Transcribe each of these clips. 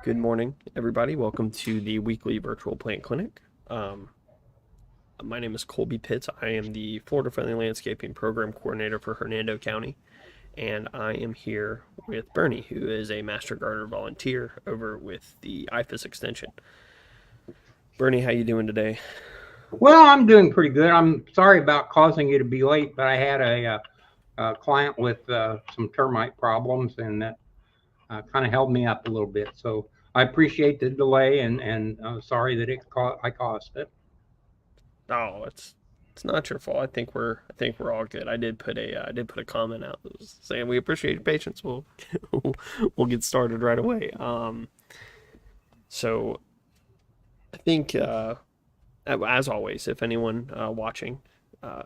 Good morning, everybody. Welcome to the weekly virtual plant clinic. My name is Colby Pitts. I am the Florida Friendly Landscaping Program Coordinator for Hernando County, and I am here with Bernie, who is a Master Gardener volunteer over with the IFAS Extension. Bernie, how you doing today? Well, I'm doing pretty good. I'm sorry about causing you to be late, but I had a client with some termite problems, and that kind of held me up a little bit. So I appreciate the delay, and sorry that I caused it. Oh, it's not your fault. I think we're all good. I did put a comment out that was saying we appreciate your patience. We'll get started right away. So I think as always, if anyone watching,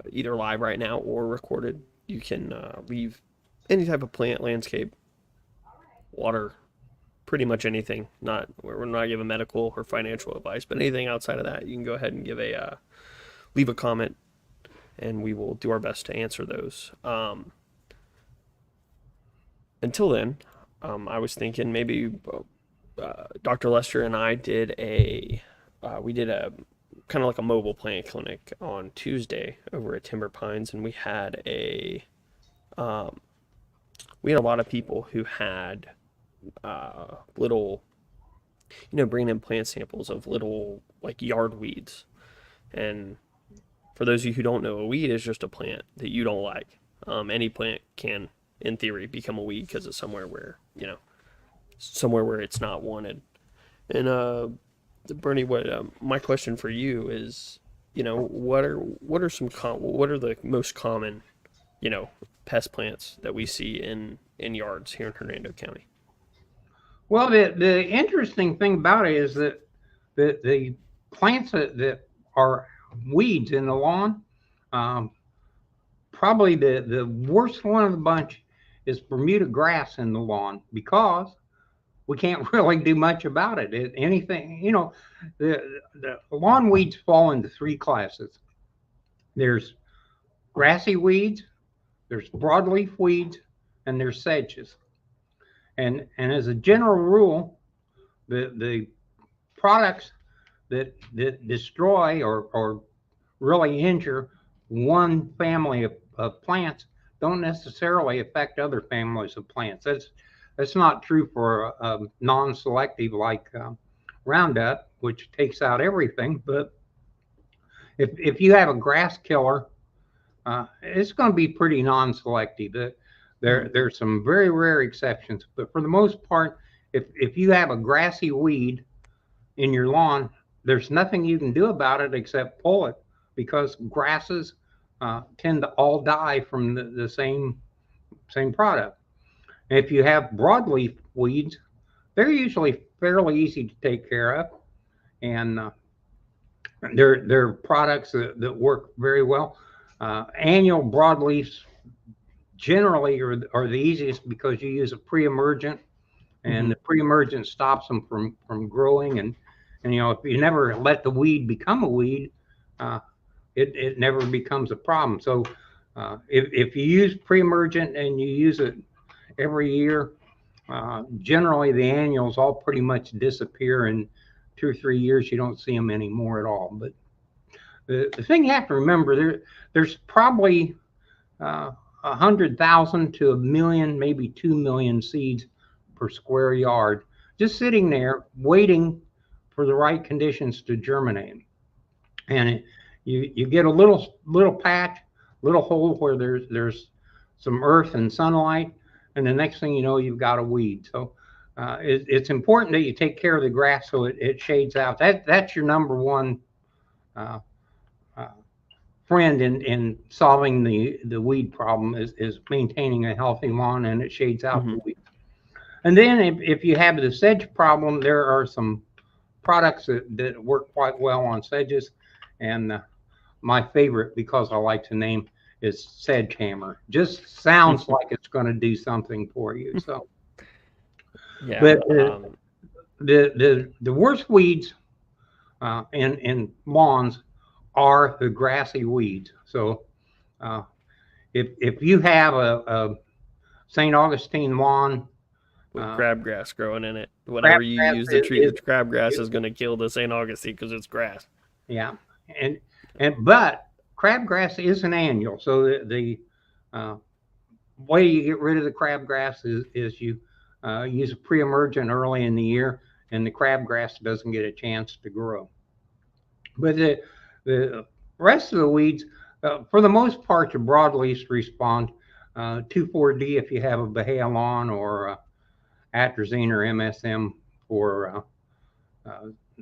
either live right now or recorded, you can leave any type of plant, landscape, water, pretty much anything. We're not giving medical or financial advice, but anything outside of that, you can go ahead and leave a comment, and we will do our best to answer those. Until then, I was thinking maybe Dr. Lester and I did we did a kind of like a mobile plant clinic on Tuesday over at Timber Pines, and we had a lot of people who had little, bringing in plant samples of little like yard weeds. And for those of you who don't know, a weed is just a plant that you don't like. Any plant can, in theory, become a weed because it's somewhere where it's not wanted. And Bernie, what my question for you is, what are the most common, pest plants that we see in yards here in Hernando County? Well, the interesting thing about it is that the plants that are weeds in the lawn, probably the worst one of the bunch is Bermuda grass in the lawn, because we can't really do much about it. The lawn weeds fall into three classes. There's grassy weeds, there's broadleaf weeds, and there's sedges. And as a general rule, the products that destroy or really injure one family of plants don't necessarily affect other families of plants. That's not true for non-selective like Roundup, which takes out everything. But if you have a grass killer, it's going to be pretty non-selective. There's some very rare exceptions, but for the most part, if you have a grassy weed in your lawn, there's nothing you can do about it except pull it, because grasses tend to all die from the same product. If you have broadleaf weeds, they're usually fairly easy to take care of, and they're products that work very well. Annual broadleafs generally are the easiest, because you use a pre-emergent, and the pre-emergent stops them from growing. And if you never let the weed become a weed, it never becomes a problem. So if you use pre-emergent and you use it every year, generally the annuals all pretty much disappear. In 2 or 3 years, you don't see them anymore at all. But the thing you have to remember, there's probably 100,000 to 1 million, maybe 2 million seeds per square yard, just sitting there waiting for the right conditions to germinate. And you get a little patch, little hole where there's some earth and sunlight, and the next thing you know, you've got a weed. So it's important that you take care of the grass so it shades out. That's your number one friend in solving the weed problem, is maintaining a healthy lawn, and it shades out the weed. And then if you have the sedge problem, there are some products that work quite well on sedges. And my favorite, because I like to name, is Sedge Hammer. Just sounds like it's going to do something for you. So, Yeah. but the worst weeds in lawns are the grassy weeds. So if you have a St. Augustine lawn with crabgrass growing in it. Whatever you Crabgrass use to treat the crabgrass is is going to kill the St. Augustine because it's grass. yeah, and but crabgrass is an annual, so the way you get rid of the crabgrass is you use a pre-emergent early in the year, and the crabgrass doesn't get a chance to grow. But the rest of the weeds, for the most part, your broadleafs respond. 2,4-D if you have a Bahia lawn, or atrazine or MSM for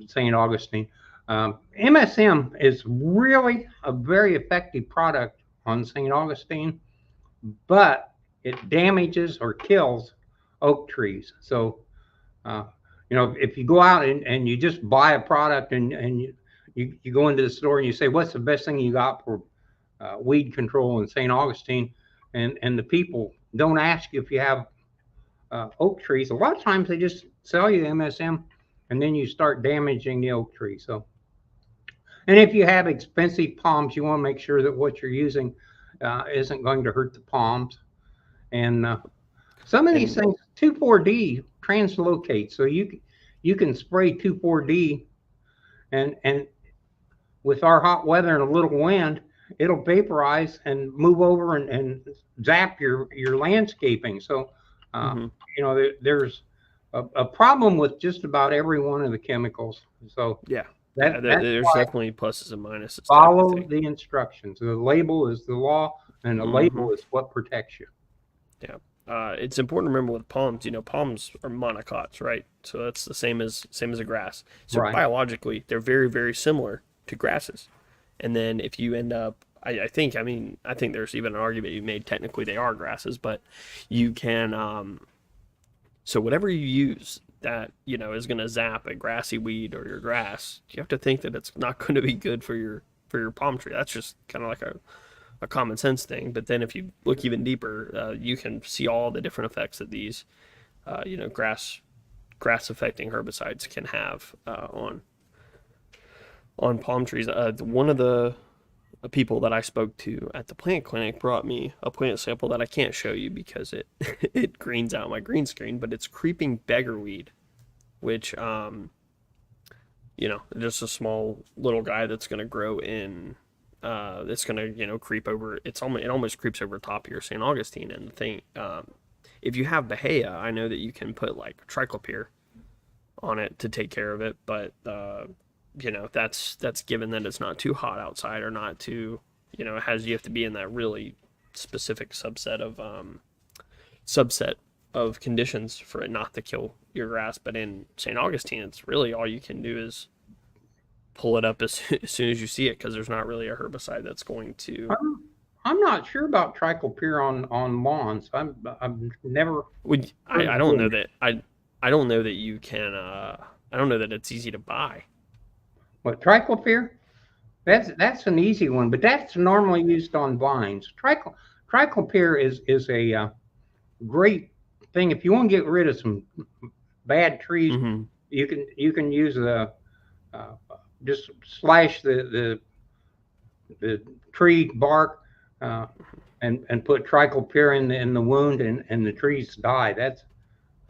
St. Augustine. MSM is really a very effective product on St. Augustine, but it damages or kills oak trees. So, if you go out and you just buy a product and you go into the store and you say, what's the best thing you got for weed control in St. Augustine? And the people don't ask you if you have oak trees. A lot of times they just sell you MSM, and then you start damaging the oak tree. So, and if you have expensive palms, you want to make sure that what you're using isn't going to hurt the palms. And some of these things, 2,4-D translocates, so you can spray 2,4-D, and with our hot weather and a little wind, it'll vaporize and move over and zap your landscaping. So, there's a problem with just about every one of the chemicals. So there's definitely pluses and minuses. Follow the instructions. The label is the law, and the label is what protects you. Yeah. It's important to remember with palms, palms are monocots, right? So that's the same as a grass. So biologically, they're very, very similar to grasses. And then if you end up, I think there's even an argument you made, technically they are grasses, but you can, so whatever you use that, is going to zap a grassy weed or your grass, you have to think that it's not going to be good for your palm tree. That's just kind of like a common sense thing. But then if you look even deeper, you can see all the different effects that these, grass affecting herbicides can have on palm trees. One of the people that I spoke to at the plant clinic brought me a plant sample that I can't show you because it it greens out my green screen, but it's creeping beggarweed, which just a small little guy that's going to grow in. It's going to creep over. It almost creeps over top of your St. Augustine. And the thing, if you have Bahia, I know that you can put like triclopyr on it to take care of it, but that's given that it's not too hot outside or not too, you have to be in that really specific subset of conditions for it not to kill your grass. But in St. Augustine, it's really all you can do is pull it up as soon as you see it, because there's not really a herbicide that's going to. I'm not sure about triclopyr on lawns. I've never. I don't know that I don't know that you can. I don't know that it's easy to buy. What, triclopyr? That's an easy one, but that's normally used on vines. Triclopyr is a great thing if you want to get rid of some bad trees. Mm-hmm. You can use just slash the tree bark and put triclopyr in the wound, and the trees die. That's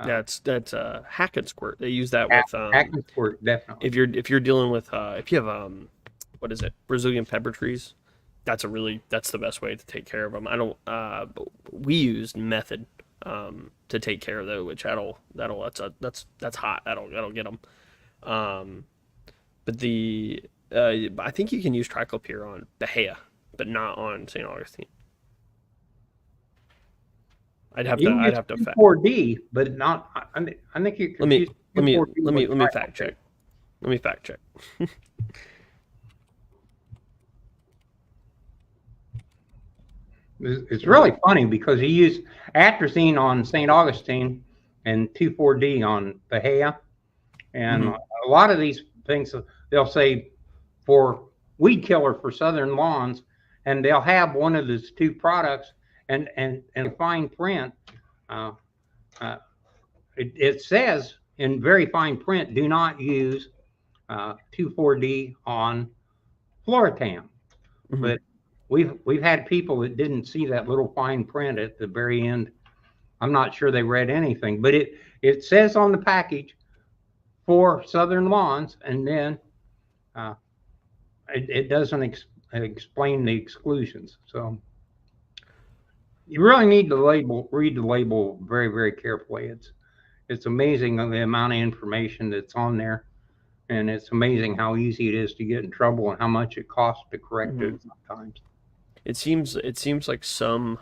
hack and squirt. They use that with hack and squirt, definitely. If you're dealing with if you have what is it, Brazilian pepper trees, that's the best way to take care of them. I don't but we used method to take care of those, which that's hot. That'll get them. But I think you can use triclopyr on Bahia, but not on St. Augustine. I'd have to 4D, but not. I think you. Let me fact check. Let me fact check. It's really funny because he used atrazine on St. Augustine and 2,4-D on Bahia, and a lot of these things they'll say for weed killer for southern lawns, and they'll have one of those two products. And fine print, it says in very fine print, do not use 2,4-D on Floratam. But we've had people that didn't see that little fine print at the very end I'm not sure they read anything, but it says on the package for southern lawns, and then uh, it doesn't explain the exclusions. So you really need to read the label very, very carefully. It's amazing the amount of information that's on there, and it's amazing how easy it is to get in trouble and how much it costs to correct Hmm. it sometimes. It seems like some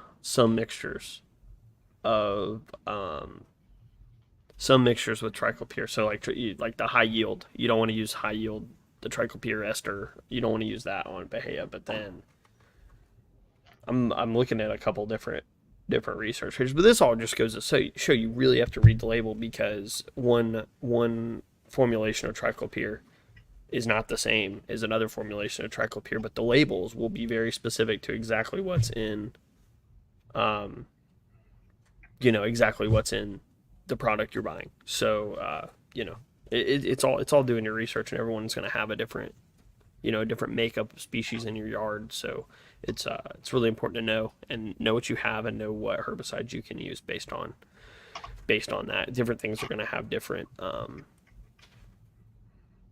mixtures of some mixtures with triclopyr. So like the high yield, you don't want to use high yield, the triclopyr ester. You don't want to use that on Bahia. But then I'm looking at a couple different research pages. But this all just goes to show you really have to read the label, because one formulation of triclopyr is not the same as another formulation of triclopyr, but the labels will be very specific to exactly what's in, um, exactly what's in the product you're buying. So, it's all doing your research, and everyone's going to have a different, different makeup species in your yard. So it's really important to know what you have and know what herbicides you can use based on that. Different things are going to have different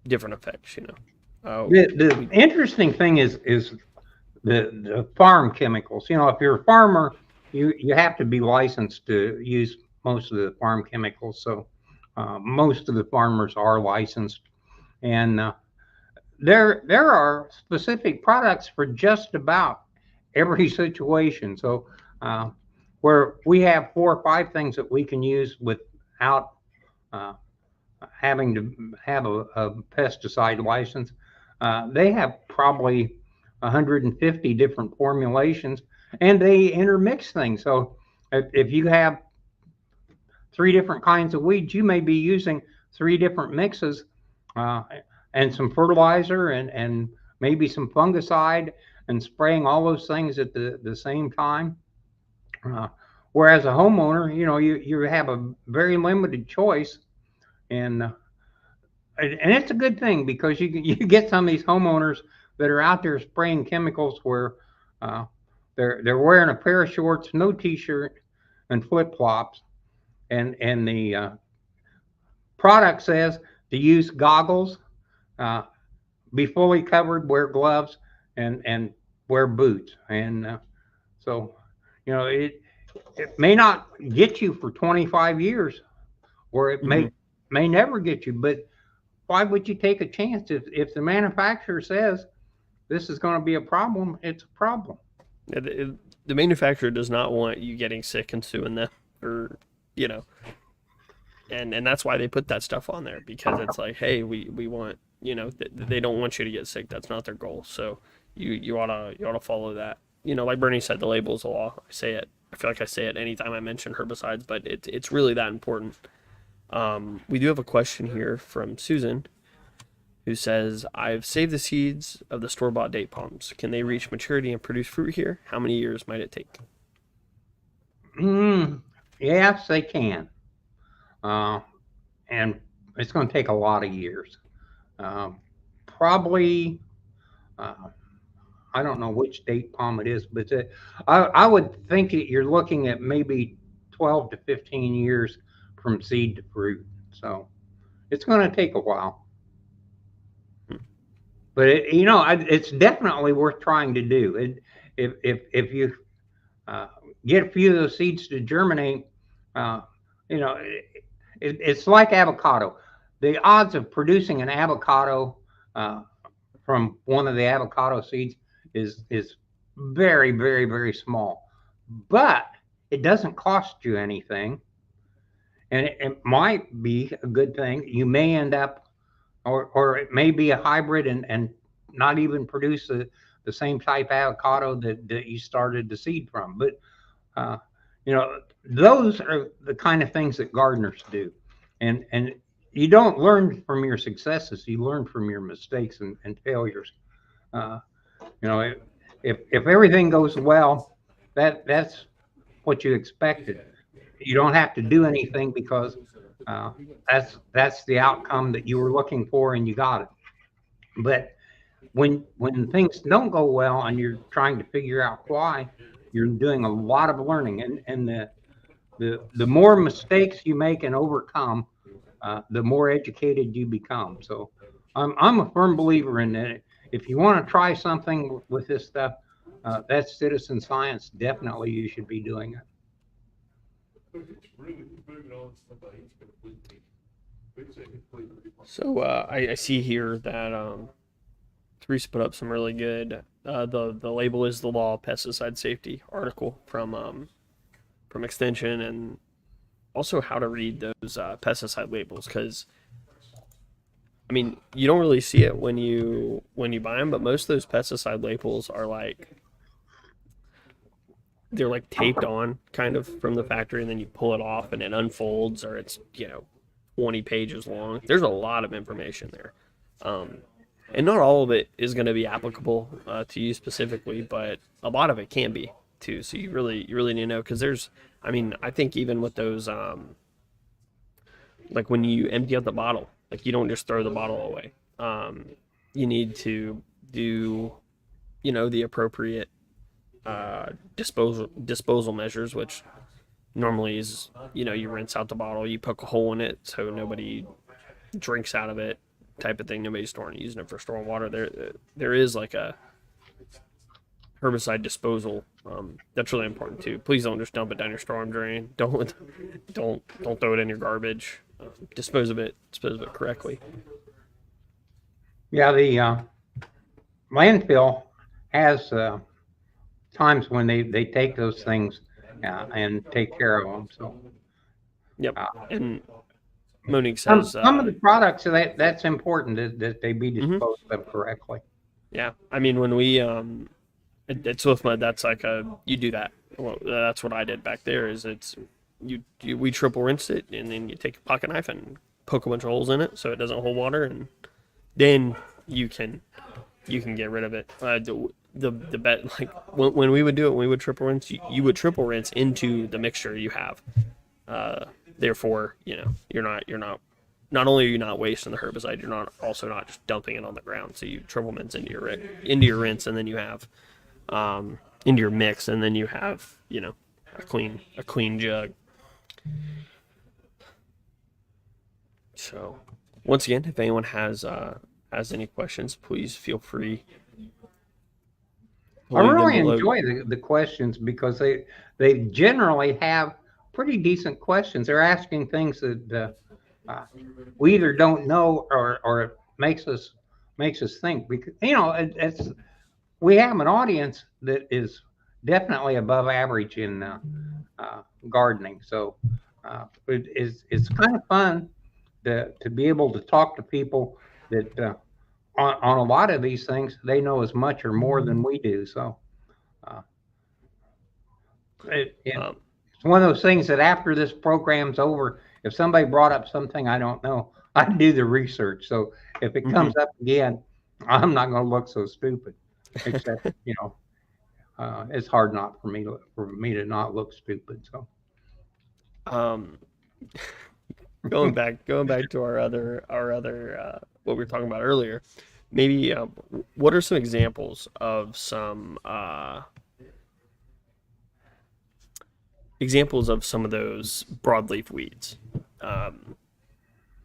effects. The interesting thing is the farm chemicals. If you're a farmer, you have to be licensed to use most of the farm chemicals. So most of the farmers are licensed, and there are specific products for just about every situation. So uh, where we have 4 or 5 things that we can use without uh, having to have a pesticide license, they have probably 150 different formulations, and they intermix things. So if you have 3 different kinds of weeds, you may be using 3 different mixes, uh, and some fertilizer and maybe some fungicide, and spraying all those things at the same time. Uh, Whereas a homeowner, you have a very limited choice, and it's a good thing, because you get some of these homeowners that are out there spraying chemicals where uh, they're wearing a pair of shorts, no t-shirt, and flip flops, and the product says to use goggles, uh, be fully covered, wear gloves, and wear boots, and so it may not get you for 25 years, or it Mm-hmm. may never get you, but why would you take a chance if the manufacturer says this is going to be a problem? It's a problem. The manufacturer does not want you getting sick and suing them, or you know, and that's why they put that stuff on there, because it's like, hey, we want, they don't want you to get sick. That's not their goal. So you ought to follow that. Like Bernie said, the label is a law. I say it. I feel like I say it anytime I mention herbicides, but it's really that important. We do have a question here from Susan, who says, I've saved the seeds of the store bought date palms. Can they reach maturity and produce fruit here? How many years might it take? Mm, yes, they can, uh, and it's going to take a lot of years. Um, Probably, uh, I don't know which date palm it is, but I would think that you're looking at maybe 12 to 15 years from seed to fruit. So it's going to take a while, but it's definitely worth trying to do. If you uh, get a few of those seeds to germinate, uh, it's like avocado. The odds of producing an avocado uh, from one of the avocado seeds is very, very, very small. But it doesn't cost you anything, and it might be a good thing. You may end up, or it may be a hybrid, and not even produce the same type avocado that you started the seed from. But uh, those are the kind of things that gardeners do, and you don't learn from your successes; you learn from your mistakes and failures. Uh, you know, if everything goes well, that's what you expected. You don't have to do anything, because uh, that's the outcome that you were looking for, and you got it. But when things don't go well, and you're trying to figure out why, you're doing a lot of learning, and the more mistakes you make and overcome, the more educated you become. So I'm a firm believer in that. If you want to try something with this stuff, that's citizen science. Definitely, you should be doing it. So I see here that Therese put up some really good. The label is the law of pesticide safety article from Extension, and also how to read those pesticide labels, because I mean you don't really see it when you buy them, but most of those pesticide labels are like they're like taped on kind of from the factory, and then you pull it off and it unfolds, or it's 20 pages long. There's a lot of information there. Um, and not all of it is going to be applicable to you specifically, but a lot of it can be too. So you really need to know, because there's, I mean, I think even with those, like when you empty out the bottle, like you don't just throw the bottle away. You need to do, the appropriate disposal measures, which normally is, you rinse out the bottle, you poke a hole in it so nobody drinks out of it, type of thing. Nobody's storing using it for storing water. There is like a herbicide disposal. That's really important too. Please don't just dump it down your storm drain. Don't throw it in your garbage. Dispose of it correctly. Yeah, the landfill has times when they take those things and take care of them. So Yep. And Monique some says, some of the products that's important that they be mhm. disposed of correctly. Yeah. I mean, when we at Swift Mud, that's like you do that. Well, that's what I did back there. Is it's we triple rinse it, and then you take a pocket knife and poke a bunch of holes in it so it doesn't hold water, and then you can get rid of it. The bet, like when we would do it, when we would triple rinse, you would triple rinse into the mixture you have. Therefore, not only are you not wasting the herbicide, you're not just dumping it on the ground. So you triple rinse into your rinse, and then you have into your mix, and then you have a clean jug. So once again, if anyone has any questions, please feel free to I leave them really below. enjoy the questions because they generally have pretty decent questions. They're asking things that we either don't know or it makes us think, because it's we have an audience that is definitely above average in gardening. So it's kind of fun to be able to talk to people that on a lot of these things they know as much or more than we do. So uh, it's Um, one of those things that after this program's over, if somebody brought up something I don't know, I do the research. So if it comes mhm. up again, I'm not going to look so stupid. Except it's hard not for me to not look stupid. So um, going back to our other what we were talking about earlier. Maybe what are some examples of some of those broadleaf weeds um,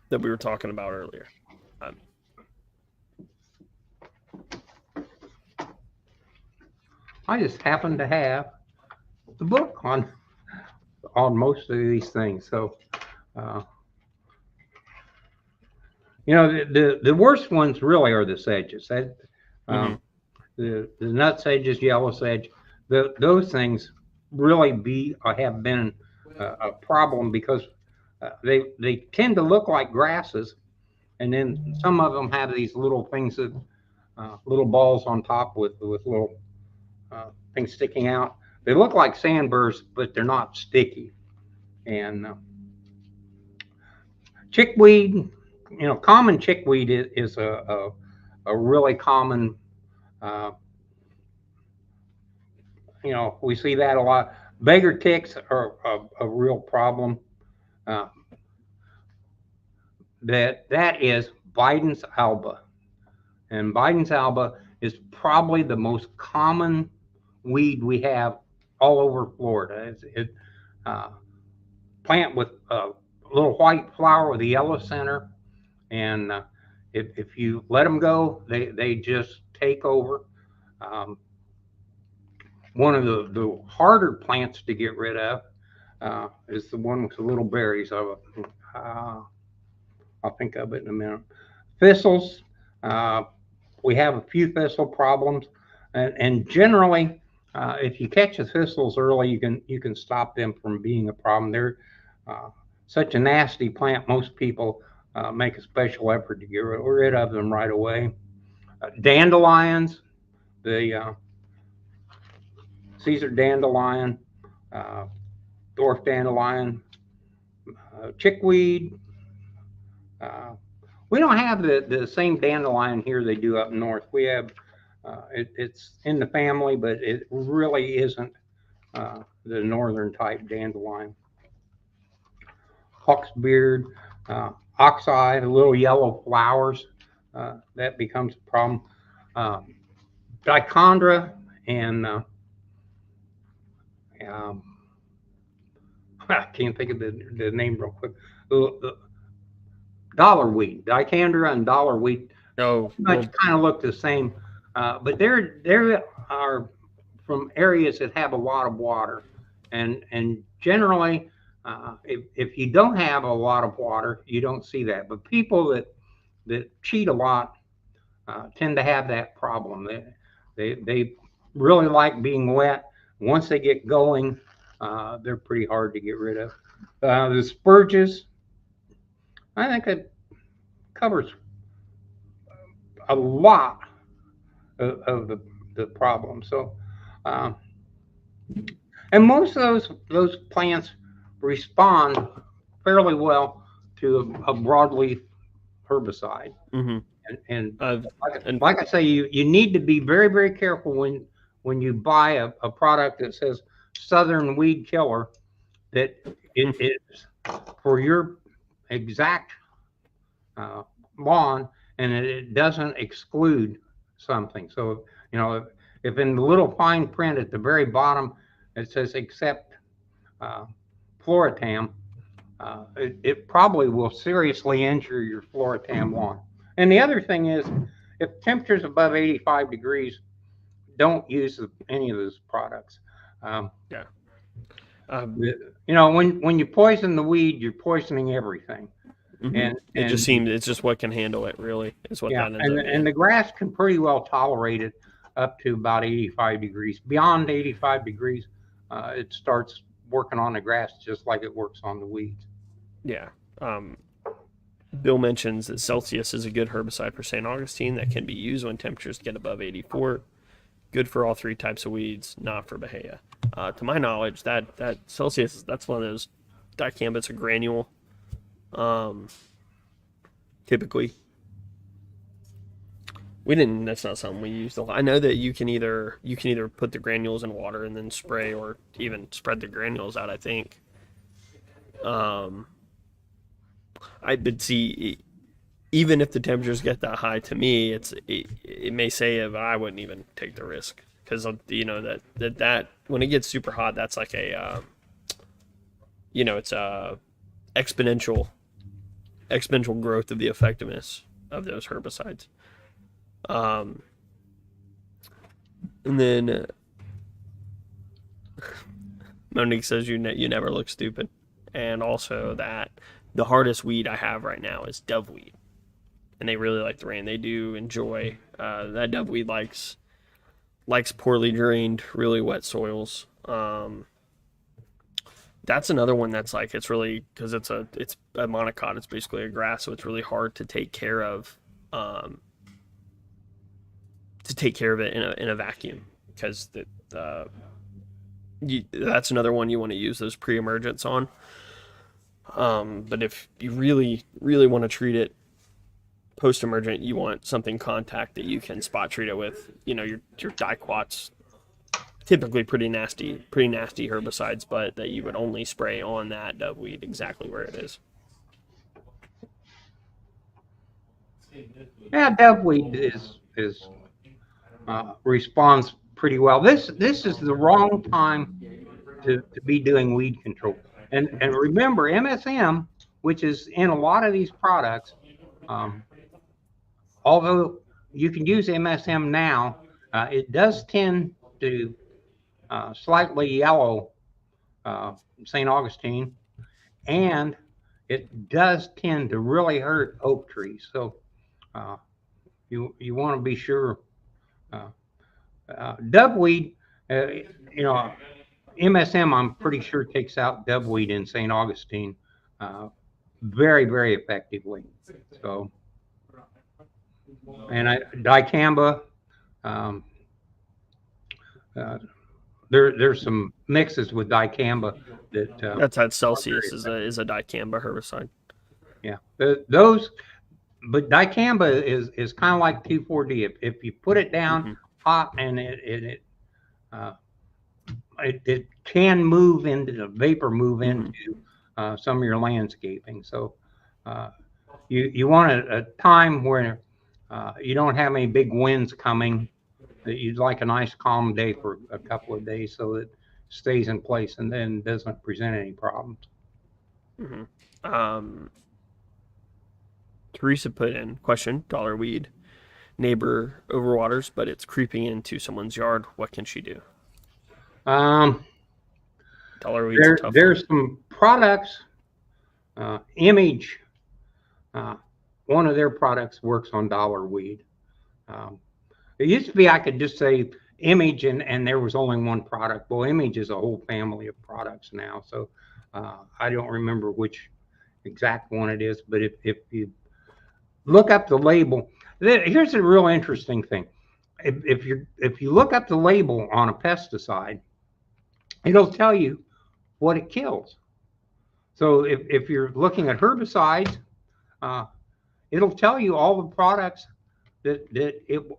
that we were talking about earlier? Um, I just happen to have the book on most of these things. So uh, the worst ones really are the sedges. mhm. Um, the nut sedges, yellow sedge, those things really have been a problem because they tend to look like grasses, and then some of them have these little things that little balls on top with little things sticking out. They look like sandburrs, but they're not sticky. And chickweed, common chickweed is a really common. Uh, we see that a lot. Beggar ticks are a real problem. Uh, that is Biden's alba, and Biden's alba is probably the most common weed we have all over Florida. Uh, plant with a little white flower with a yellow center, and if you let them go, they just take over. Um, One of the harder plants to get rid of is the one with the little berries. I'll think of it in a minute. Thistles. Uh, we have a few thistle problems, and generally, if you catch the thistles early, you can stop them from being a problem. They're such a nasty plant. Most people make a special effort to get rid of them right away. Dandelions, the Caesar dandelion, uh, dwarf dandelion, chickweed. Uh, we don't have the same dandelion here they do up north. We have it's in the family, but it really isn't the northern type dandelion. Hawksbeard, oxeye, the little yellow flowers, that becomes a problem. Uh, Dichondra and um, I can't think of the name real quick. The dollarweed, Dichondra and dollarweed, Oh, much well, kind of look the same, but they are from areas that have a lot of water, and generally, if you don't have a lot of water, you don't see that. But people that cheat a lot tend to have that problem. They really like being wet. Once they get going, they're pretty hard to get rid of. The spurges, I think it covers a lot of the problem. So, um, and most of those plants respond fairly well to a broadleaf herbicide. mm-hmm. And like, And like I say, you need to be very, very careful when you buy a product that says Southern Weed Killer, that it is for your exact lawn, and it doesn't exclude something. So, if in the little fine print at the very bottom it says except uh, Floratam, it probably will seriously injure your Floratam lawn. And the other thing is, if temperatures above 85 degrees, don't use any of those products. Um, yeah, um, when you poison the weed, you're poisoning everything. mm-hmm. And It just and seems it's just what can handle it. Really, is what yeah, that ends and up being. the grass can pretty well tolerate it up to about 85 degrees. Beyond 85 degrees, it starts working on the grass just like it works on the weeds. Yeah. Bill mentions that Celsius is a good herbicide for St. Augustine that can be used when temperatures get above 84. Good for all three types of weeds, not for Bahia. To my knowledge, that Celsius, that's one of those dicambits, a granule. Um, Typically, we didn't. That's not something we used a lot. I know that you can either put the granules in water and then spray, or even spread the granules out. I think. Um, I would see, even if the temperatures get that high, to me, it may say if I wouldn't even take the risk, because that when it gets super hot, that's like it's a exponential growth of the effectiveness of those herbicides. Um, and then Monique says you never look stupid, and also that the hardest weed I have right now is doveweed, and they really like the rain. They do enjoy that doveweed likes poorly drained, really wet soils. That's another one that's like, it's really, because it's a monocot. It's basically a grass, so it's really hard to take care of. It in a vacuum, because that's another one you want to use those pre-emergents on. But if you really, really want to treat it post-emergent, you want something contact that you can spot treat it with. Your diquats, typically pretty nasty herbicides, but that you would only spray on that doveweed exactly where it is. Yeah, doveweed is responds pretty well. This is the wrong time to be doing weed control. And remember, MSM, which is in a lot of these products, although you can use MSM now, it does tend to slightly yellow St. Augustine, and it does tend to really hurt oak trees. So you want to be sure. Dubweed, you know, MSM, I'm pretty sure takes out dubweed in St. Augustine very, very effectively. So, and dicamba, um, uh, there's some mixes with dicamba that That's that Celsius is a dicamba herbicide. yeah, those. But dicamba is kind of like 2,4-D. If you put it down hot and uh, it can move into the vapor, move into some of your landscaping. So you want a time where you don't have any big winds coming. That you'd like a nice calm day for a couple of days, so it stays in place and then doesn't present any problems. Teresa put in question, dollar weed. Neighbor overwaters, but it's creeping into someone's yard. What can she do? Dollar weed's a tough There's one. some products. Image, one of their products works on dollar weed. It used to be I could just say Image and there was only one product. Well, Image is a whole family of products now, so I don't remember which exact one it is. But if you look up the label, here's a real interesting thing. If you look up the label on a pesticide, it'll tell you what it kills. So if you're looking at herbicides, it'll tell you all the products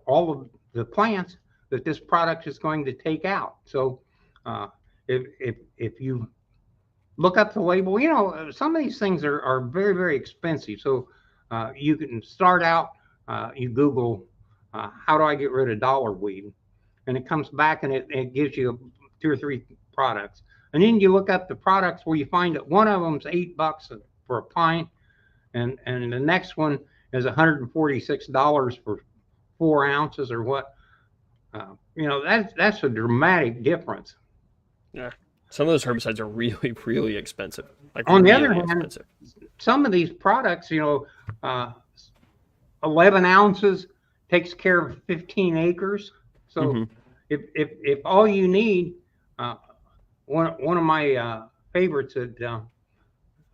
all of the plants that this product is going to take out. So if you look up the label, you know, some of these things are very, very expensive. So you can start out, you Google, how do I get rid of dollar weed? And it comes back and it gives you 2 or 3 products. And then you look up the products where you find that one of them's $8 for a pint, and the next one is $146 for 4 ounces or what. You know, that's a dramatic difference. Yeah. Some of those herbicides are really, really expensive. Like On the really other hand, expensive. some of these products, you know, 11 ounces takes care of 15 acres. So if all you need, one of my favorites that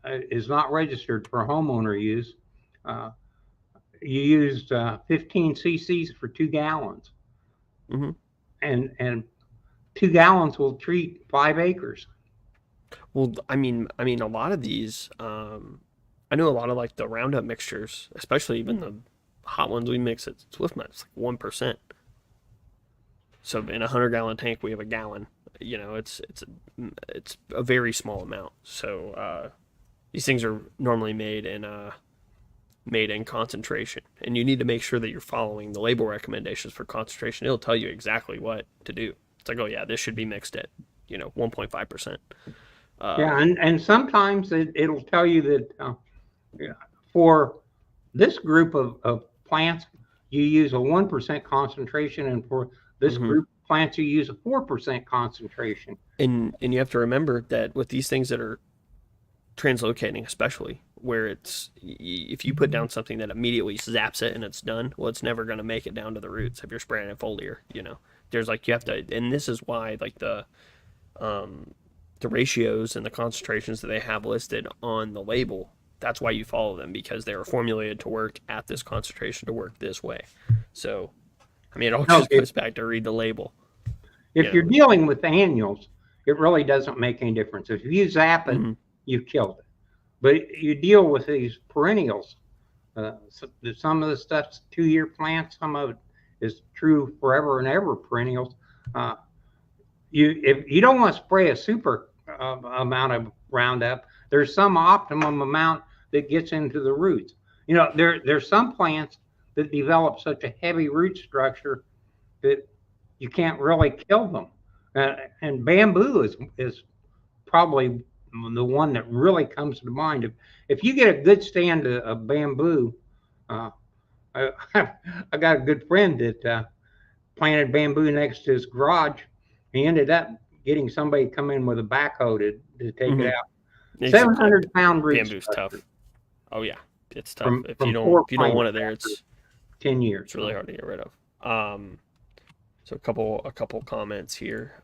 is not registered for homeowner use, you used 15 cc's for 2 gallons. And 2 gallons will treat 5 acres. Well, I mean, a lot of these, I know a lot of like the Roundup mixtures, especially even the hot ones we mix at SwiftMet, it's like 1%. So in a 100-gallon tank, we have a gallon. You know, it's a very small amount. So these things are normally made in concentration, and you need to make sure that you're following the label recommendations for concentration. It'll tell you exactly what to do. It's like, oh yeah, this should be mixed at 1.5%. Yeah, and sometimes it'll tell you that for this group of plants, you use a 1% concentration, and for this group of plants, you use a 4% concentration. And you have to remember that with these things that are translocating, especially where if you put down something that immediately zaps it and it's done, well, it's never going to make it down to the roots if you're spraying a foliar. There's like, you have to, and this is why like the ratios and the concentrations that they have listed on the label, that's why you follow them, because they were formulated to work at this concentration, to work this way. So I mean, it all just goes back to read the label. If you're dealing with annuals, it really doesn't make any difference. If you zap it, you've killed it. But you deal with these perennials. Some of the stuff's 2-year plants. Some of it is true forever and ever perennials. If you don't want to spray a super amount of Roundup, there's some optimum amount that gets into the roots. There's some plants that develop such a heavy root structure that you can't really kill them. And bamboo is probably the one that really comes to mind. If you get a good stand of bamboo, uh, I, I got a good friend that planted bamboo next to his garage. He ended up getting somebody to come in with a backhoe to take it Mhm. out. It's 700-pound root bamboo's structure tough. Oh yeah, it's tough. If you from 4 don't want plants it there, after it's 10 years. really hard to get rid of. So a couple comments here.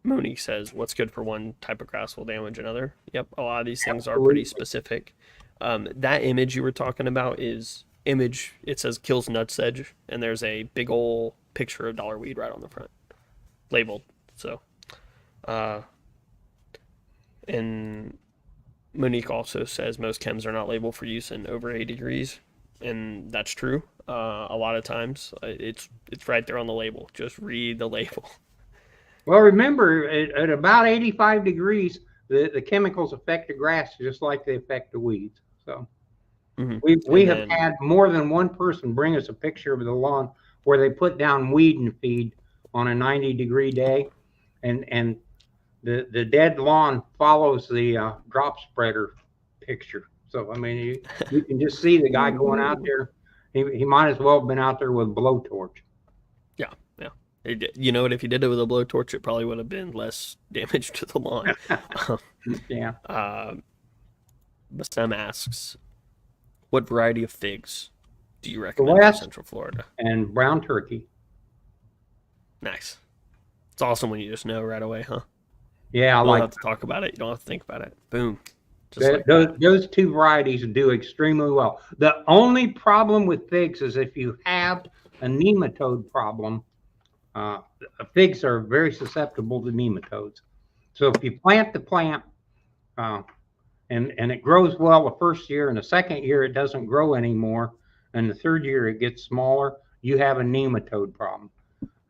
Monique says, "What's good for one type of grass will damage another." Yep, a lot of these things are pretty Absolutely. specific. That image you were talking about is image. It says kills nutsedge, and there's a big old picture of dollar weed right on the front, labeled. So, uh, and Monique also says most chems are not labeled for use in over 80 degrees, and that's true. A lot of times, it's right there on the label. Just read the label. Well, remember, at about 85 degrees, the chemicals affect the grass just like they affect the weeds. So Mm-hmm. we And have then, had more than one person bring us a picture of the lawn where they put down weed and feed on a 90-degree day, and the dead lawn follows the drop spreader picture. So I mean, you can just see the guy going out there. He might as well have been out there with a blowtorch. yeah, yeah. You know what? If you did it with a blowtorch, it probably would have been less damage to the lawn. Yeah. But Sam asks, what variety of figs do you The recommend for West Central Florida? and brown turkey. Nice. It's awesome when you just know right away, huh? Yeah, I You don't like have to talk about it. You don't have to think about it. Boom. Just like those, that. those two varieties do extremely well. The only problem with figs is if you have a nematode problem, uh, figs are very susceptible to nematodes. So if you plant the plant uh, and it grows well the first year, and the second year it doesn't grow anymore, and the third year it gets smaller, you have a nematode problem.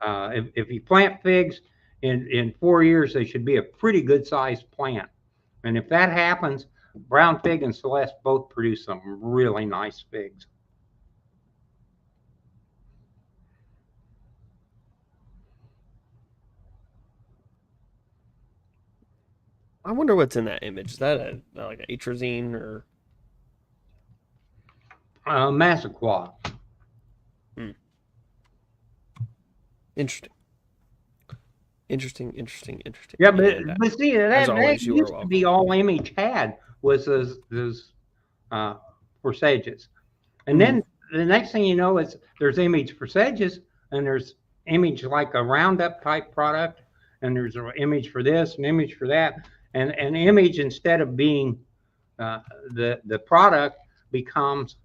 If you plant figs in 4 years, they should be a pretty good sized plant. And if that happens, brown fig and Celeste both produce some really nice figs. I wonder what's in that image. Is that like an atrazine or? Massaquoi. Hmm, interesting. Interesting. Yeah, And but see as that always, you are used to be welcome. all Image had was those uh, forsages, and Hmm. then the next thing you know is there's Image forsages, and there's Image like a Roundup type product, and there's an Image for this, an Image for that, and Image instead of being uh, the product becomes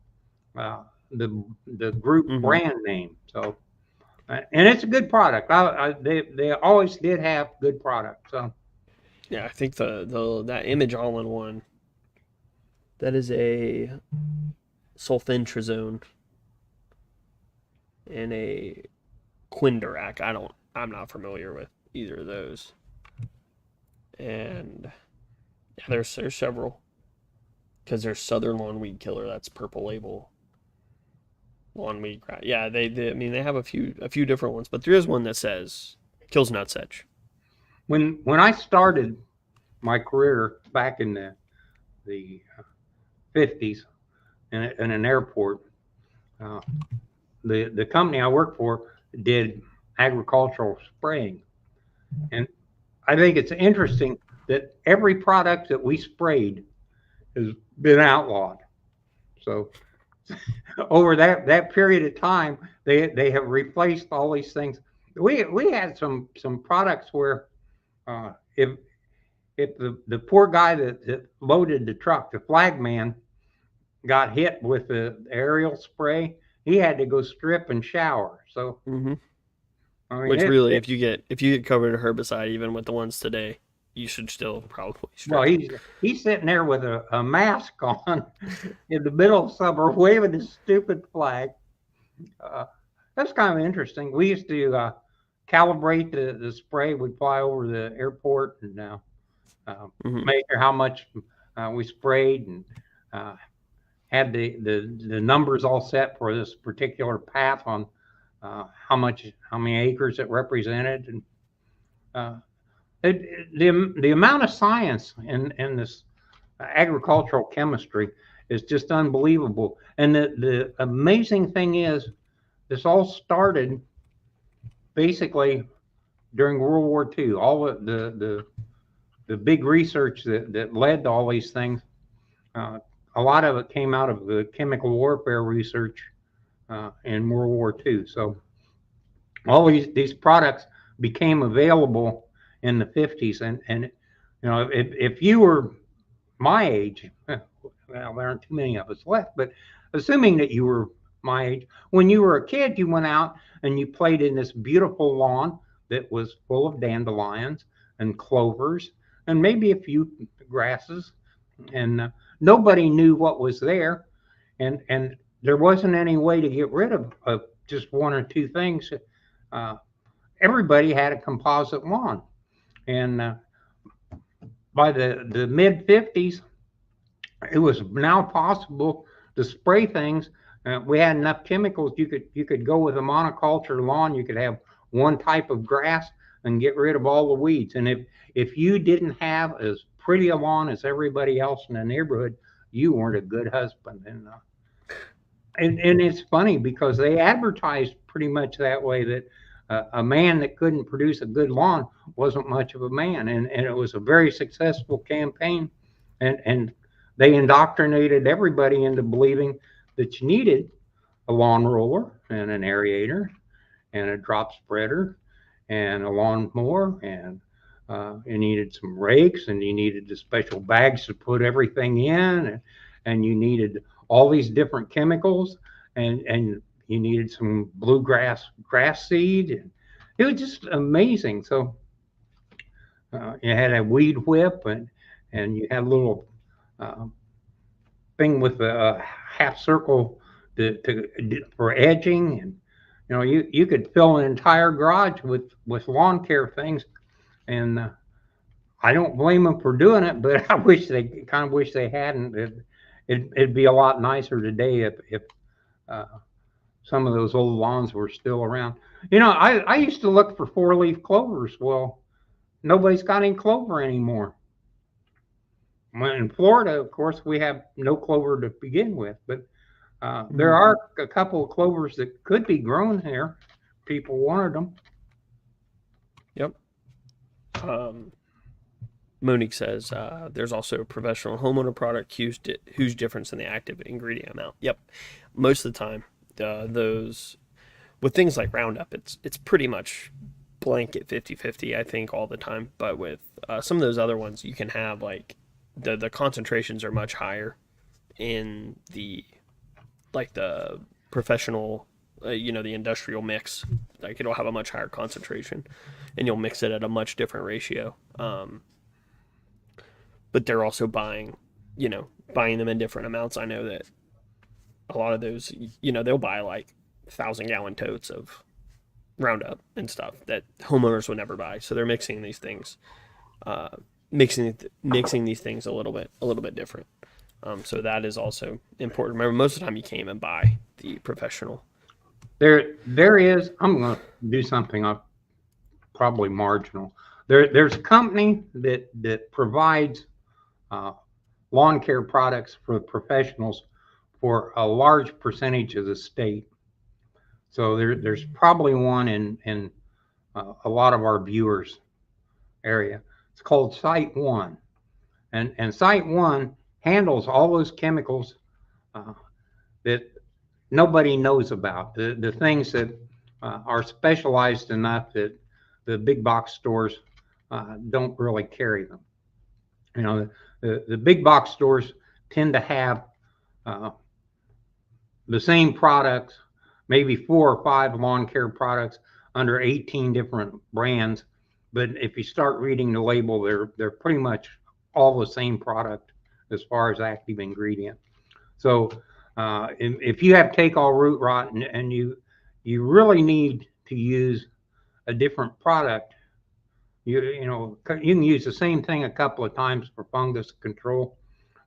uh, the group Hmm. brand name. So and it's a good product. They always did have good products. So Yeah, I think the that image all in one. That is a sulfentrazone and a Quindarac. I'm not familiar with either of those. And yeah, there's several because there's Southern Lawn Weed Killer. That's purple label lawn weed. Yeah, I mean they have a few different ones, but there is one that says kills nutsedge. when I started my career back in the 50s in an airport, uh, the company I worked for did agricultural spraying, and I think it's interesting that every product that we sprayed has been outlawed. So over that period of time, they have replaced all these things. We had some products where if the poor guy that loaded the truck, the flag man, got hit with the aerial spray, he had to go strip and shower. So Hmm. I mean, Which really, if you get covered in herbicide, even with the ones today, you should still probably well, strip it. he's sitting there with a mask on in the middle of summer, waving his stupid flag. Uh, that's kind of interesting. We used to calibrate the spray. We'd fly over the airport and Hmm. measure how much we sprayed and uh, had the numbers all set for this particular path on how many acres it represented, and uh, The amount of science in this agricultural chemistry is just unbelievable. And the amazing thing is, this all started basically during World War II. All the big research that led to all these things, a lot of it came out of the chemical warfare research in World War II. So all these products became available in the 50s. And you know, if you were my age, well, there aren't too many of us left, but assuming that you were my age, when you were a kid, you went out and you played in this beautiful lawn that was full of dandelions and clovers and maybe a few grasses, and nobody knew what was there, and there wasn't any way to get rid of just one or two things. Uh, Everybody had a composite lawn, and by the mid 50s, it was now possible to spray things. We had enough chemicals. You could go with a monoculture lawn. You could have one type of grass and get rid of all the weeds. And if you didn't have as pretty a lawn as everybody else in the neighborhood, you weren't a good husband. And it's funny because they advertised pretty much that way, that a man that couldn't produce a good lawn wasn't much of a man. And it was a very successful campaign. And they indoctrinated everybody into believing that you needed a lawn roller and an aerator and a drop spreader and a lawnmower, and you needed some rakes, and you needed the special bags to put everything in, and you needed all these different chemicals, and you needed some bluegrass grass seed. And it was just amazing. So you had a weed whip, and you had a little thing with a half circle for edging, and you could fill an entire garage with lawn care things. And I don't blame them for doing it, but I wish they hadn't. It'd be a lot nicer today if some of those old lawns were still around. I used to look for 4-leaf clovers. Well, nobody's got any clover anymore. In Florida, of course, we have no clover to begin with, but there are a couple of clovers that could be grown here. People wanted them. Yep. Monique says there's also a professional homeowner product whose difference in the active ingredient amount. Yep. Most of the time, those with things like Roundup, it's pretty much blanket 50-50, I think, all the time. But with some of those other ones, you can have like the concentrations are much higher in the professional, the industrial mix. Like it'll have a much higher concentration, and you'll mix it at a much different ratio. But they're also buying them in different amounts. I know that a lot of those, they'll buy like 1,000-gallon totes of Roundup and stuff that homeowners would never buy. So they're mixing these things, mixing these things a little bit different. So that is also important. Remember, most of the time you can't even buy the professional. There is. I'm going to do something probably marginal. There's a company that provides lawn care products for professionals for a large percentage of the state. So there's probably one in a lot of our viewers' area. It's called Site One, and Site One handles all those chemicals that nobody knows about. The things that are specialized enough that the big box stores don't really carry them. The big box stores tend to have the same products, maybe 4 or 5 lawn care products under 18 different brands. But if you start reading the label, they're pretty much all the same product as far as active ingredient. So if you have take-all root rot and you really need to use a different product, you can use the same thing a couple of times for fungus control,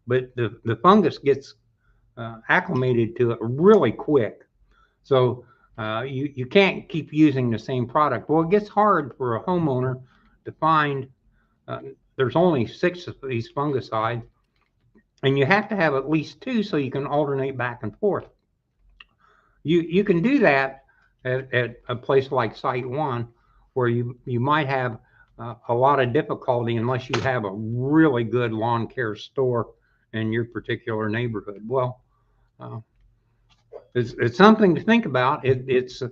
but the fungus gets acclimated to it really quick. So you can't keep using the same product. Well, it gets hard for a homeowner to find uh, there's only 6 of these fungicides, and you have to have at least 2 so you can alternate back and forth. You can do that at a place like Site One, where you might have a lot of difficulty unless you have a really good lawn care store in your particular neighborhood. Well, uh, it's something to think about. It's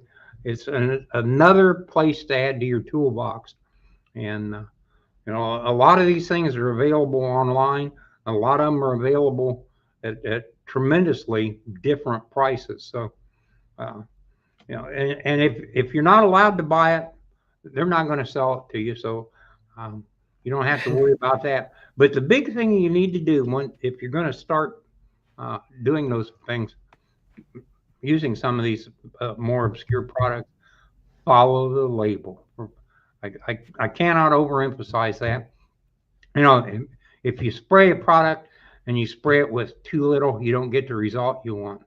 another place to add to your toolbox, and a lot of these things are available online. A lot of them are available at tremendously different prices. So, uh, and if you're not allowed to buy it, they're not going to sell it to you. So, you don't have to worry about that. But the big thing you need to do if you're going to start doing those things, using some of these more obscure products, follow the label. I cannot overemphasize that. If you spray a product and you spray it with too little, you don't get the result you want.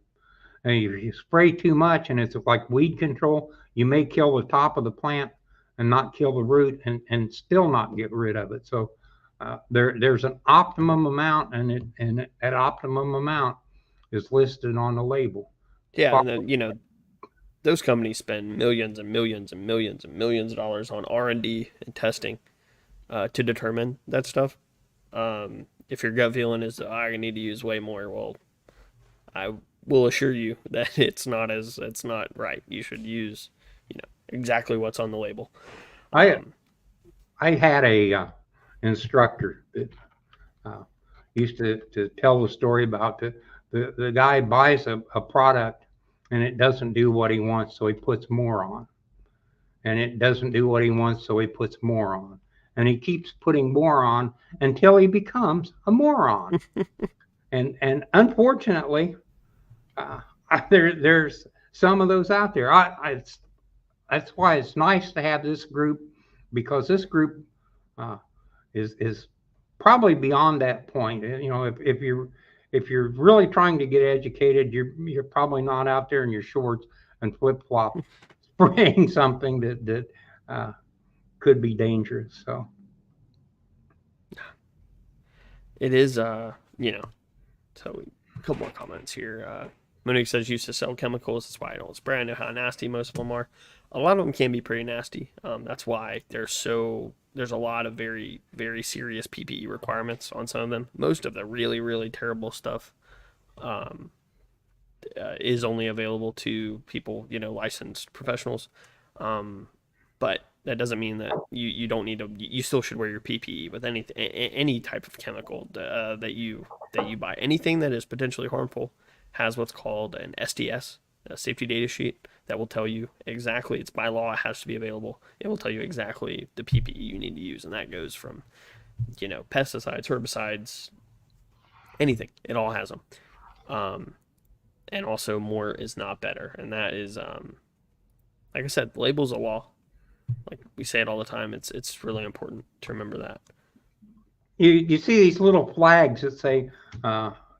And if you spray too much and it's like weed control, you may kill the top of the plant and not kill the root, and still not get rid of it. So there's an optimum amount, and that optimum amount is listed on the label. Yeah, and then those companies spend millions and millions and millions and millions of dollars on R&D and testing to determine that stuff. If your gut feeling is I need to use way more, well, I will assure you that it's not right. You should use exactly what's on the label. I I had a instructor that used to tell the story about the guy buys a product and it doesn't do what he wants, so he puts more on. And it doesn't do what he wants, so he puts more on. And he keeps putting more on until he becomes a moron. And unfortunately, there's some of those out there. That's why it's nice to have this group, because this group is probably beyond that point. If you're really trying to get educated, you're probably not out there in your shorts and flip flop spraying something that could be dangerous. So it is, So a couple more comments here. Monique says used to sell chemicals. That's why I don't spray. I know how nasty most of them are. A lot of them can be pretty nasty. That's why there's a lot of very, very serious PPE requirements on some of them. Most of the really, really terrible stuff is only available to people, licensed professionals. But that doesn't mean that you don't need to. You still should wear your PPE with any type of chemical that you buy. Anything that is potentially harmful has what's called an SDS, a safety data sheet, that will tell you exactly. It's by law, it has to be available. It will tell you exactly the PPE you need to use, and that goes from pesticides, herbicides, anything. It all has them. And also, more is not better, and that is like I said, the label's a law. Like we say it all the time. It's really important to remember that. you see these little flags that say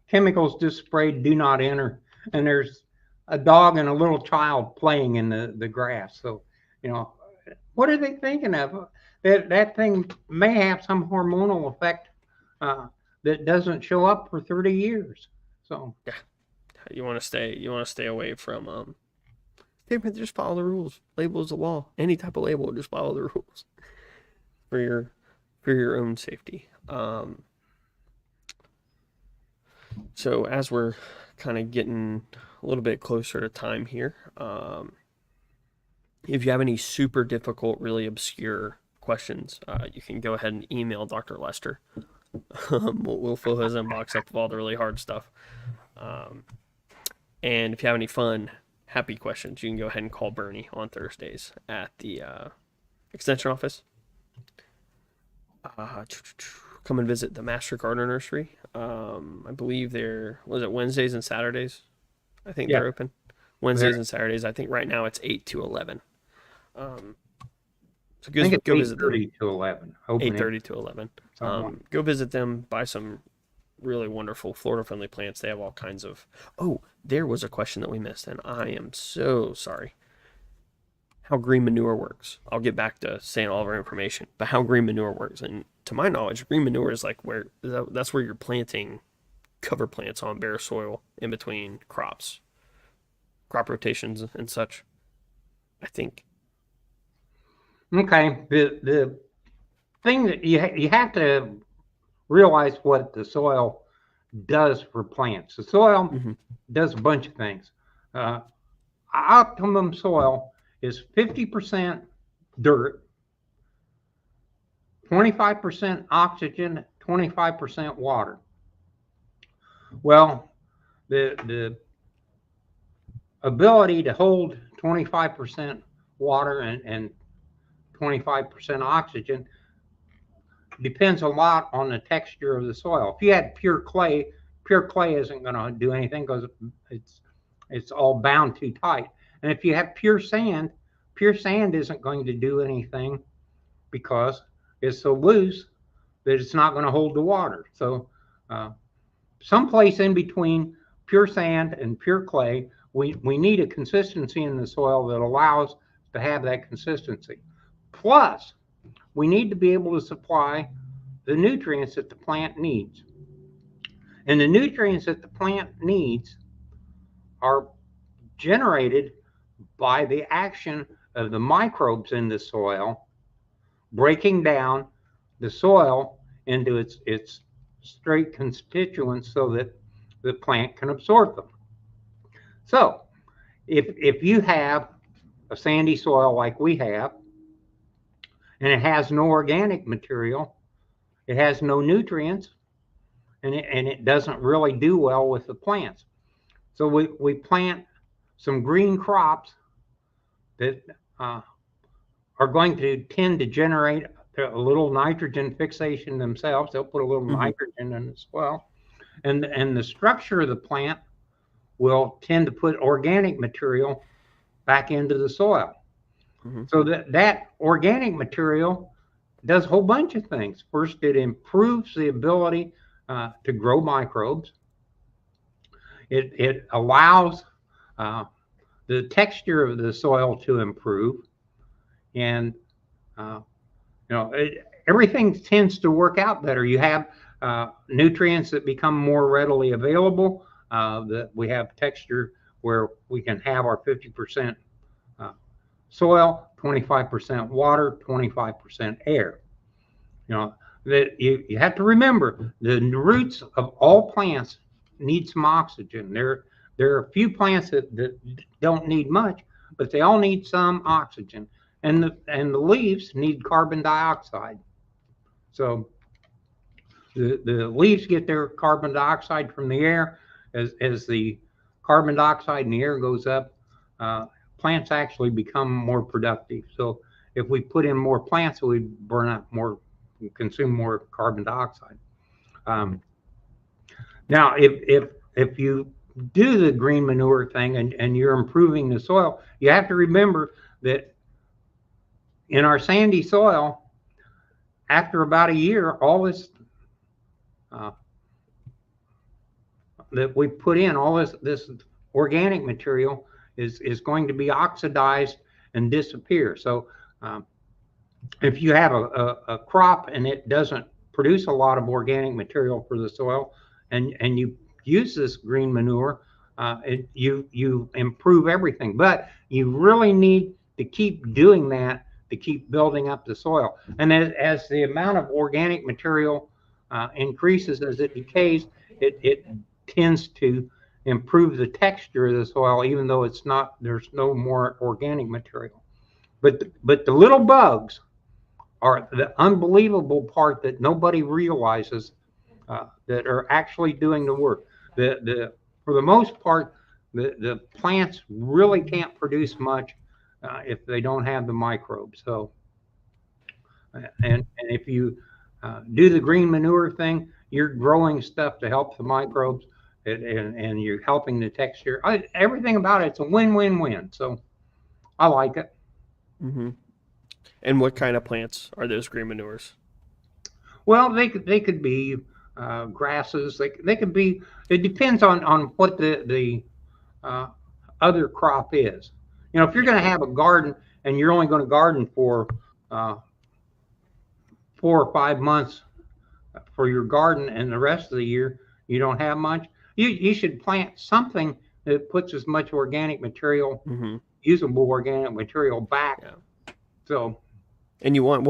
chemicals just sprayed, do not enter, and there's a dog and a little child playing in the grass. So what are they thinking of? That thing may have some hormonal effect that doesn't show up for 30 years. So yeah, you want to stay away from just follow the rules. Label is a law. Any type of label, just follow the rules for your own safety. So as we're kind of getting a little bit closer to time here, if you have any super difficult, really obscure questions, you can go ahead and email Dr. Lester. We'll fill his inbox up with all the really hard stuff. And if you have any fun, happy questions, you can go ahead and call Bernie on Thursdays at the extension office. Come and visit the Master Gardener Nursery. I believe was it Wednesdays and Saturdays? I think they're open. Wednesdays and Saturdays. I think right now it's 8 to 11. So go visit them. 8:30 to 11. 8:30 to 11. Go visit them. Buy some really wonderful Florida-friendly plants. They have all kinds of. Oh, there was a question that we missed, and I am so sorry. How green manure works. I'll get back to saying all of our information, but how green manure works. And to my knowledge, green manure is like that's where you're planting cover plants on bare soil in between crops, crop rotations and such. I think. Okay, the thing that you have to realize what the soil does for plants. The soil Mm-hmm. does a bunch of things. Optimum soil is 50% dirt, 25% oxygen, 25% water. Well, the ability to hold 25% water and 25% oxygen depends a lot on the texture of the soil. If you had pure clay isn't going to do anything because it's all bound too tight. And if you have pure sand isn't going to do anything because it's so loose that it's not going to hold the water. So someplace in between pure sand and pure clay, we need a consistency in the soil that allows to have that consistency. Plus, we need to be able to supply the nutrients that the plant needs. And the nutrients that the plant needs are generated by the action of the microbes in the soil, breaking down the soil into its straight constituents so that the plant can absorb them. So if you have a sandy soil like we have, and it has no organic material, it has no nutrients, and it doesn't really do well with the plants. So we plant some green crops that are going to tend to generate a little nitrogen fixation themselves. They'll put a little nitrogen in as well. And the structure of the plant will tend to put organic material back into the soil. So that organic material does a whole bunch of things. First, it improves the ability to grow microbes. It allows the texture of the soil to improve, and everything tends to work out better. You have nutrients that become more readily available. That we have texture where we can have our 50% soil, 25% water, 25% air. That you have to remember the roots of all plants need some oxygen. There are a few plants that don't need much, but they all need some oxygen. And the leaves need carbon dioxide. So the leaves get their carbon dioxide from the air. As the carbon dioxide in the air goes up, plants actually become more productive. So if we put in more plants, we burn out more, consume more carbon dioxide. Now, if you do the green manure thing and you're improving the soil, you have to remember that in our sandy soil, after about a year, all this that we put in, all this organic material is going to be oxidized and disappear. So if you have a crop and it doesn't produce a lot of organic material for the soil, and you use this green manure, you improve everything. But you really need to keep doing that to keep building up the soil. And as the amount of organic material increases, as it decays, it tends to improve the texture of the soil, even though there's no more organic material. But the little bugs are the unbelievable part that nobody realizes that are actually doing the work. For the most part, the plants really can't produce much if they don't have the microbes. So, and if you do the green manure thing, you're growing stuff to help the microbes, and you're helping the texture. Everything about it's a win-win-win. So I like it. And what kind of plants are those green manures? Well, they could be grasses. They could be. It depends on what the other crop is. If you're going to have a garden and you're only going to garden for 4 or 5 months for your garden, and the rest of the year you don't have much, you should plant something that puts as much organic material, usable organic material back. Yeah. So, and you want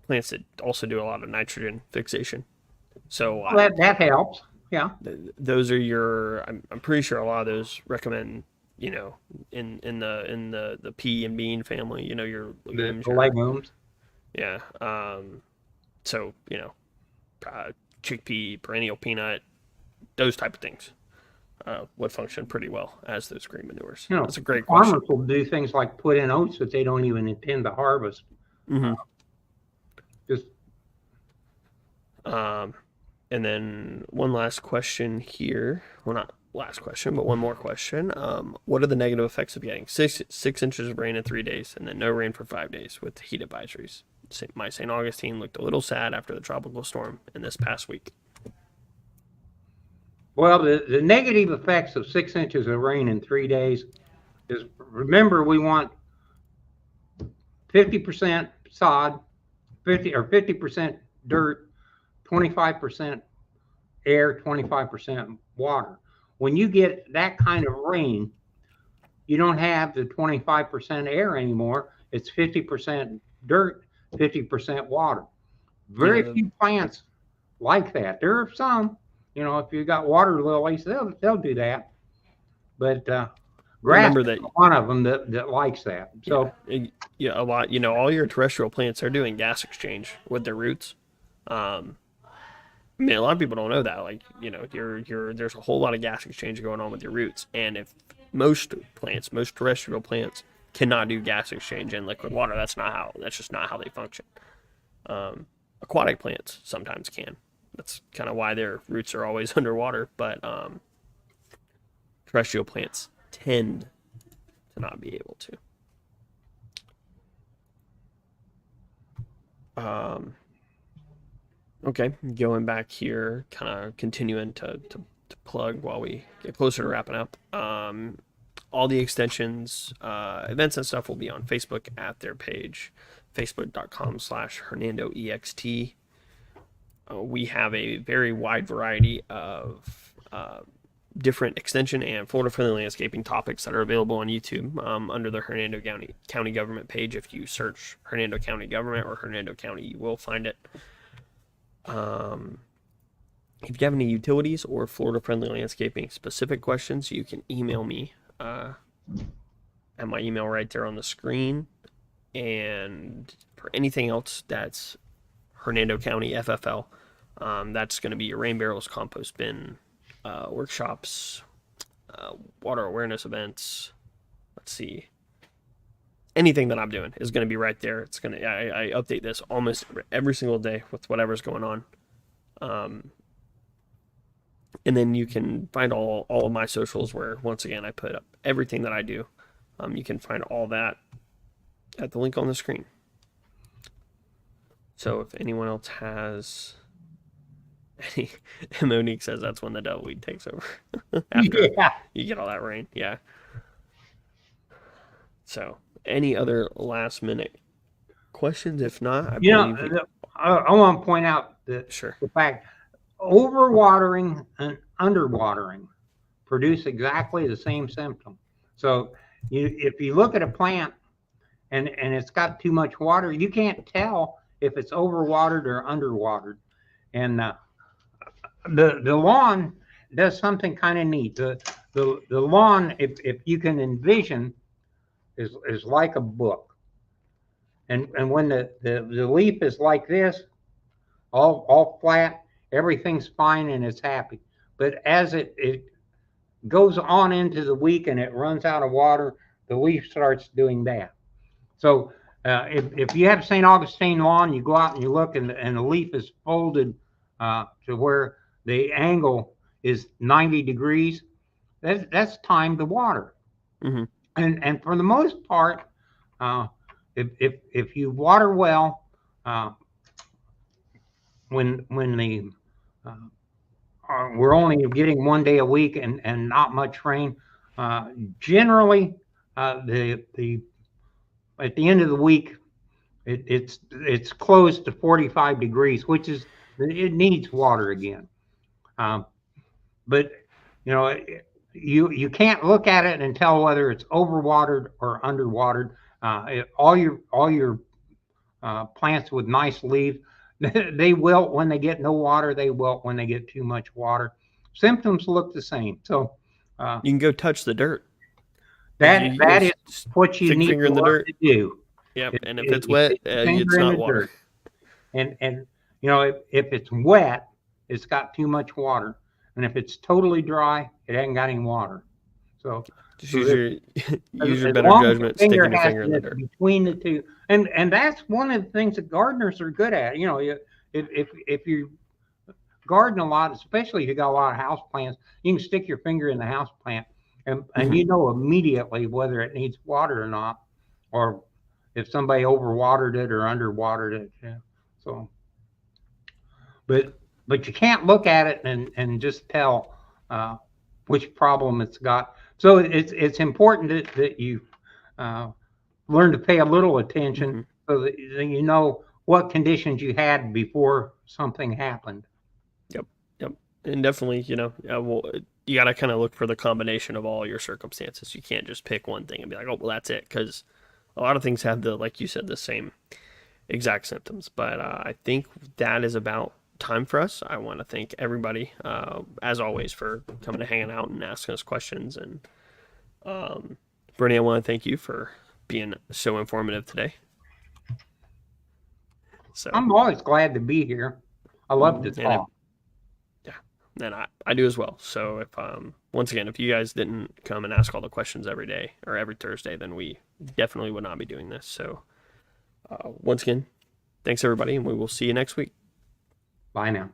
plants that also do a lot of nitrogen fixation. So that helps. Yeah. Those are your. I'm pretty sure a lot of those recommend, in the pea and bean family. Your legumes. The legumes. Yeah. So chickpea, perennial peanut, those type of things would function pretty well as those green manures. That's a great question. Farmers will do things like put in oats that they don't even intend to harvest. And then one last question here. Well, not last question, but one more question. What are the negative effects of getting 6 inches of rain in 3 days and then no rain for 5 days with the heat advisories? My St. Augustine looked a little sad after the tropical storm in this past week. Well, the negative effects of 6 inches of rain in 3 days is, remember, we want 50% sod, 50% dirt, 25% air, 25% water. When you get that kind of rain, you don't have the 25% air anymore. It's 50% dirt, 50% water. Very few plants like that. There are some, if you got water lilies, they'll do that. But grass is one of them that likes that. So a lot. All your terrestrial plants are doing gas exchange with their roots. A lot of people don't know that. There's a whole lot of gas exchange going on with your roots, and if most terrestrial plants cannot do gas exchange in liquid water, that's just not how they function. Aquatic plants sometimes can. That's kind of why their roots are always underwater, but terrestrial plants tend to not be able to. Okay, going back here, kind of continuing to plug while we get closer to wrapping up. All the extensions, events and stuff will be on Facebook at their page, facebook.com/HernandoEXT. We have a very wide variety of different extension and Florida-friendly landscaping topics that are available on YouTube under the Hernando County Government page. If you search Hernando County Government or Hernando County, you will find it. If you have any utilities or Florida-friendly landscaping specific questions, you can email me at my email right there on the screen. And for anything else that's Hernando County FFL, that's going to be your rain barrels, compost bin, workshops, water awareness events. Let's see. Anything that I'm doing is going to be right there. It's going to, I update this almost every single day with whatever's going on. And then you can find all of my socials where, once again, I put up everything that I do. You can find all that at the link on the screen. So if anyone else has any, Monique says that's when the devil weed takes over. After you get all that rain. Yeah. So any other last minute questions? If not, I want to point out the fact overwatering and underwatering produce exactly the same symptom. So if you look at a plant and it's got too much water, you can't tell if it's overwatered or underwatered. And the lawn does something kind of neat. The lawn, if you can envision, is like a book. And when the leaf is like this, all flat, everything's fine and it's happy. But as it goes on into the week and it runs out of water, the leaf starts doing that. So if you have St. Augustine lawn, you go out and you look and the leaf is folded to where the angle is 90 degrees, that's time to water. Mm-hmm. And for the most part, if you water well, when the we're only getting 1 day a week and not much rain, generally at the end of the week, It's close to 45 degrees, which is it needs water again. Um, but you know, you can't look at it and tell whether it's overwatered or underwatered. All your plants with nice leaves, they wilt when they get no water. They wilt when they get too much water. Symptoms look the same. So You can go touch the dirt. Like you go that is what you stick your need finger to in the learn dirt. to do. Yep. Is, And if is it's you wet, stick your it's finger in not the water. dirt, and you know if it's wet, it's got too much water, and if it's totally dry, it hasn't got any water. So, Just so use if, your use your as better long as your judgment, finger sticking your has finger in the it dirt. between the two, and that's one of the things that gardeners are good at. You know, if you garden a lot, especially if you got a lot of house plants, you can stick your finger in the house plant, and Hmm. you know immediately whether it needs water or not, or if somebody overwatered it or underwatered it. Yeah. So, but you can't look at it and just tell uh, which problem it's got. So it's important that you uh, learn to pay a little attention Hmm. so that you know what conditions you had before something happened. Yep. Yep. And definitely, well, you got to kind of look for the combination of all your circumstances. You can't just pick one thing and be like, oh, well, that's it. Because a lot of things have like you said, the same exact symptoms. But I think that is about time for us. I want to thank everybody, as always, for coming to hanging out and asking us questions. And Brittany, I want to thank you for being so informative today. So, I'm always glad to be here. I love to and talk. yeah, and I do as well. So if once again, if you guys didn't come and ask all the questions every day or every Thursday, then we definitely would not be doing this. So once again, thanks everybody, and we will see you next week. Bye now.